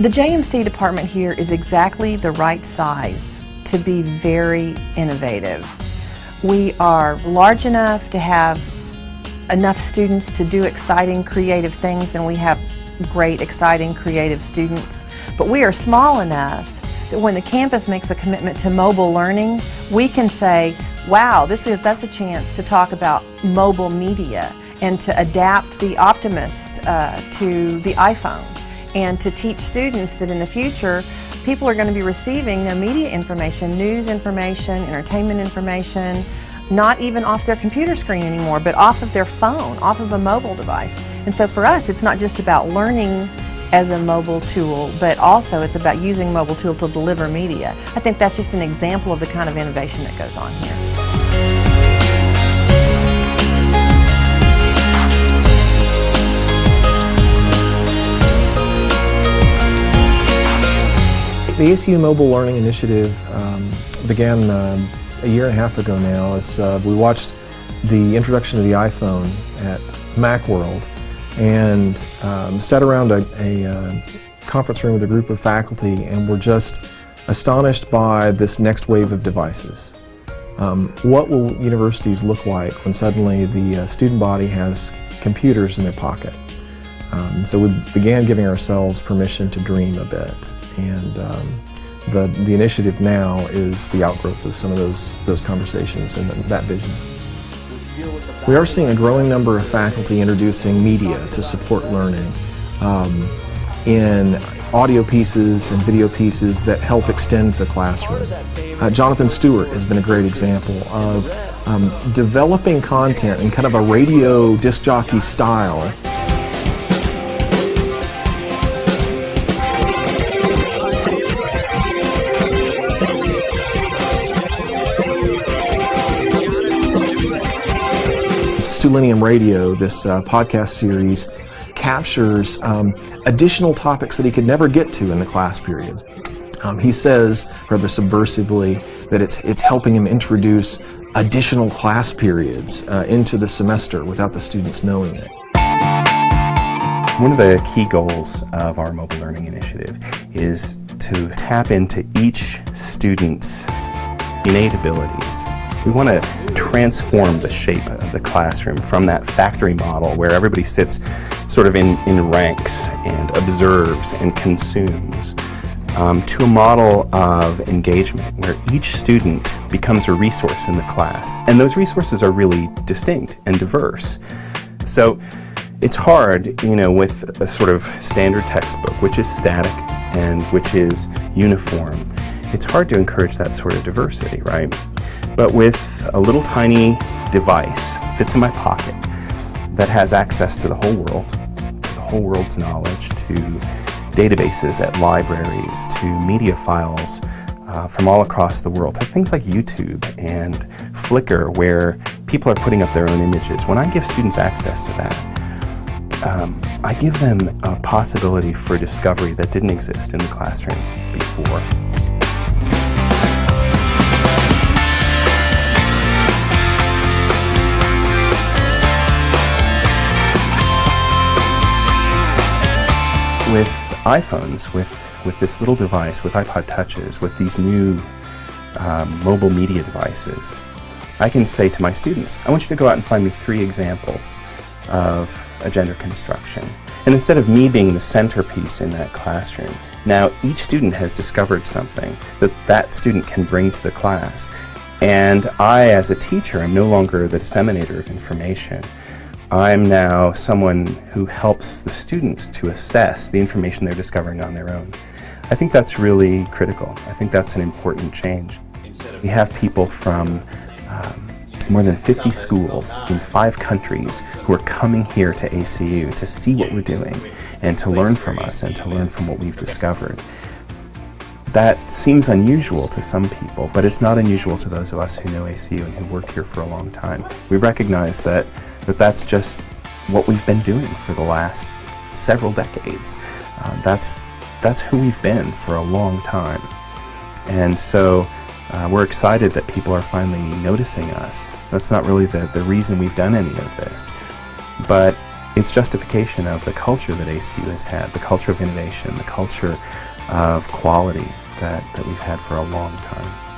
The JMC department here is exactly the right size to be very innovative. We are large enough to have enough students to do exciting, creative things, and we have great, exciting, creative students. But we are small enough that when the campus makes a commitment to mobile learning, we can say, wow, that's a chance to talk about mobile media and to adapt the Optimist to the iPhone, and to teach students that in the future people are going to be receiving their media information, news information, entertainment information, not even off their computer screen anymore, but off of their phone, off of a mobile device. And so for us, it's not just about learning as a mobile tool, but also it's about using mobile tool to deliver media. I think that's just an example of the kind of innovation that goes on here. The ACU Mobile Learning Initiative began a year and a half ago now as we watched the introduction of the iPhone at Macworld and sat around a conference room with a group of faculty and were just astonished by this next wave of devices. What will universities look like when suddenly the student body has computers in their pocket? So we began giving ourselves permission to dream a bit. And the initiative now is the outgrowth of some of those conversations and that vision. We are seeing a growing number of faculty introducing media to support learning in audio pieces and video pieces that help extend the classroom. Jonathan Stewart has been a great example of developing content in kind of a radio disc jockey style. Stulinium Radio, this podcast series, captures additional topics that he could never get to in the class period. He says, rather subversively, that it's helping him introduce additional class periods into the semester without the students knowing it. One of the key goals of our mobile learning initiative is to tap into each student's innate abilities. We want to transform the shape of the classroom from that factory model where everybody sits sort of in ranks and observes and consumes to a model of engagement where each student becomes a resource in the class. And those resources are really distinct and diverse. So it's hard, with a sort of standard textbook, which is static and which is uniform. It's hard to encourage that sort of diversity, right? But with a little tiny device, fits in my pocket, that has access to the whole world's knowledge, to databases at libraries, to media files from all across the world, to things like YouTube and Flickr, where people are putting up their own images. When I give students access to that, I give them a possibility for discovery that didn't exist in the classroom before. With iPhones, with this little device, with iPod touches, with these new mobile media devices, I can say to my students, I want you to go out and find me 3 examples of a gender construction. And instead of me being the centerpiece in that classroom, now each student has discovered something that student can bring to the class. And I, as a teacher, am no longer the disseminator of information. I'm now someone who helps the students to assess the information they're discovering on their own. I think that's really critical. I think that's an important change. We have people from more than 50 schools in 5 countries who are coming here to ACU to see what we're doing and to learn from us and to learn from what we've discovered. That seems unusual to some people, but it's not unusual to those of us who know ACU and who've worked here for a long time. We recognize that that's just what we've been doing for the last several decades. That's who we've been for a long time. And so we're excited that people are finally noticing us. That's not really the reason we've done any of this. But it's justification of the culture that ACU has had, the culture of innovation, the culture of quality that we've had for a long time.